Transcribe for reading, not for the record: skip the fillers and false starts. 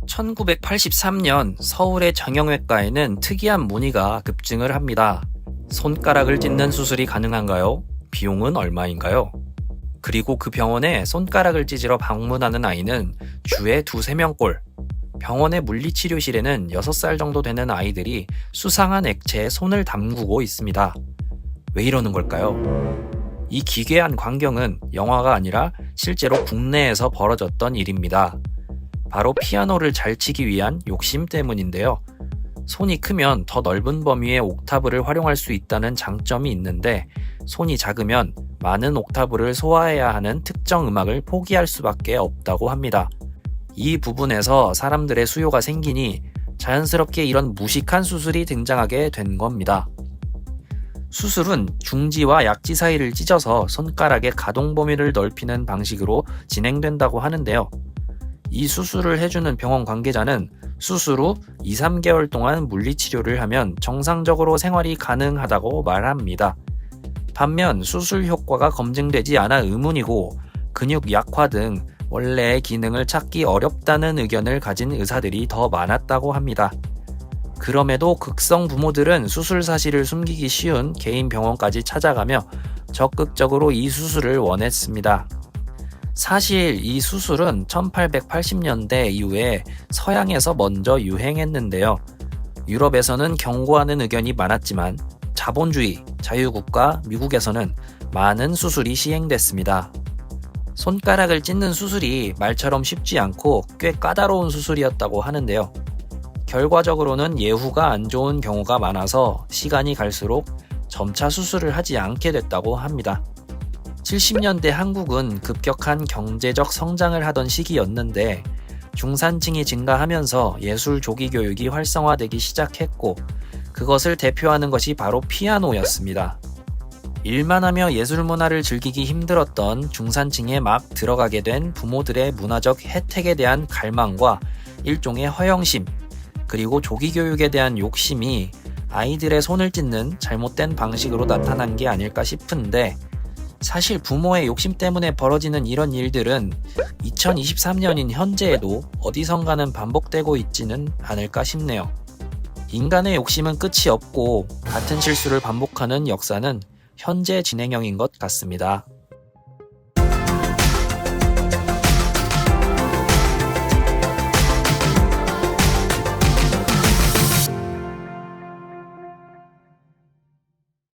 1983년 서울의 정형외과에는 특이한 문의가 급증을 합니다. 손가락을 찢는 수술이 가능한가요? 비용은 얼마인가요? 그리고 그 병원에 손가락을 찢으러 방문하는 아이는 주에 2~3명꼴. 병원의 물리치료실에는 6살 정도 되는 아이들이 수상한 액체에 손을 담그고 있습니다. 왜 이러는 걸까요? 이 기괴한 광경은 영화가 아니라 실제로 국내에서 벌어졌던 일입니다. 바로 피아노를 잘 치기 위한 욕심 때문인데요. 손이 크면 더 넓은 범위의 옥타브를 활용할 수 있다는 장점이 있는데, 손이 작으면 많은 옥타브를 소화해야 하는 특정 음악을 포기할 수밖에 없다고 합니다. 이 부분에서 사람들의 수요가 생기니 자연스럽게 이런 무식한 수술이 등장하게 된 겁니다. 수술은 중지와 약지 사이를 찢어서 손가락의 가동 범위를 넓히는 방식으로 진행된다고 하는데요. 이 수술을 해주는 병원 관계자는 수술 후 2~3개월 동안 물리치료를 하면 정상적으로 생활이 가능하다고 말합니다. 반면 수술 효과가 검증되지 않아 의문이고 근육 약화 등 원래의 기능을 찾기 어렵다는 의견을 가진 의사들이 더 많았다고 합니다. 그럼에도 극성 부모들은 수술 사실을 숨기기 쉬운 개인 병원까지 찾아가며 적극적으로 이 수술을 원했습니다. 사실 이 수술은 1880년대 이후에 서양에서 먼저 유행했는데요. 유럽에서는 경고하는 의견이 많았지만 자본주의, 자유국가 미국에서는 많은 수술이 시행됐습니다. 손가락을 찢는 수술이 말처럼 쉽지 않고 꽤 까다로운 수술이었다고 하는데요. 결과적으로는 예후가 안 좋은 경우가 많아서 시간이 갈수록 점차 수술을 하지 않게 됐다고 합니다. 70년대 한국은 급격한 경제적 성장을 하던 시기였는데 중산층이 증가하면서 예술 조기 교육이 활성화되기 시작했고, 그것을 대표하는 것이 바로 피아노였습니다. 일만 하며 예술 문화를 즐기기 힘들었던 중산층에 막 들어가게 된 부모들의 문화적 혜택에 대한 갈망과 일종의 허영심, 그리고 조기 교육에 대한 욕심이 아이들의 손을 찢는 잘못된 방식으로 나타난 게 아닐까 싶은데, 사실 부모의 욕심 때문에 벌어지는 이런 일들은 2023년인 현재에도 어디선가는 반복되고 있지는 않을까 싶네요. 인간의 욕심은 끝이 없고 같은 실수를 반복하는 역사는 현재 진행형인 것 같습니다.